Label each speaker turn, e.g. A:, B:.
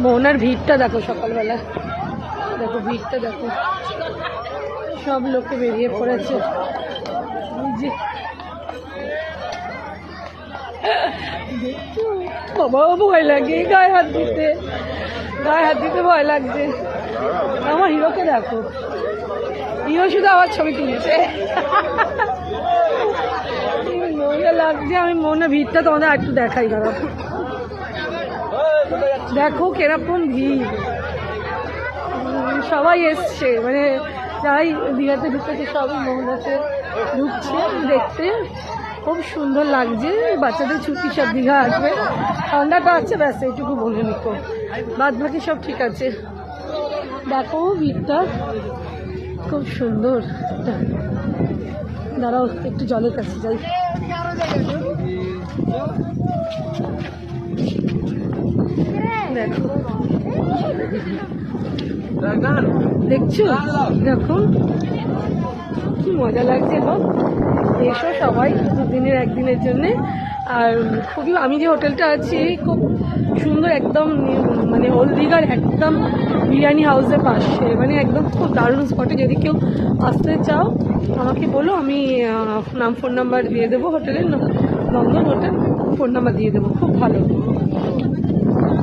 A: মোহনার ভিড়টা দেখো সকালবেলা, দেখো ভিড়টা দেখো, সব লোকে বেরিয়ে পড়েছে। বাবা ভয় লাগে গায়ে হাত দিতে, গায়ে হাত দিতে ভয় লাগছে। আমার হিরোকে দেখো, হিরো শুধু আমার ছবি তুলছে। মনে লাগছে, আমি মনে ভিড়টা তোমাদের একটু দেখাই দাঁড়া, দেখো কিরকম ভিড়, সবাই এসছে, মানে যাই দীঘাতে ঢুকেছে সবই মোহনাতে ঢুকছে দেখতে। খুব সুন্দর লাগছে, বাচ্চাদের ছুটি, সব দীঘা আসবে, ঠান্ডাটা আছে ব্যাস এইটুকু বলে নিকো, বাদ বাকি সব ঠিক আছে। দেখো ভিড়টা খুব সুন্দর। দাঁড়াও একটু জলের কাছে যাই। দেখো দেখছো, দেখো কি মজা লাগছে গো। এসো সবাই দুদিনের একদিনের জন্যে। আর খুবই, আমি যে হোটেলটা আছি খুব সুন্দর, একদম মানে ওল্ড দীঘার একদম বিরিয়ানি হাউসের পাশে, মানে একদম খুব দারুণ স্পটে। যদি কেউ আসতে চাও আমাকে বলো, আমি ফোন নাম্বার দিয়ে দেবো, হোটেলের নন্দন হোটেল ফোন নাম্বার দিয়ে দেবো, খুব ভালো।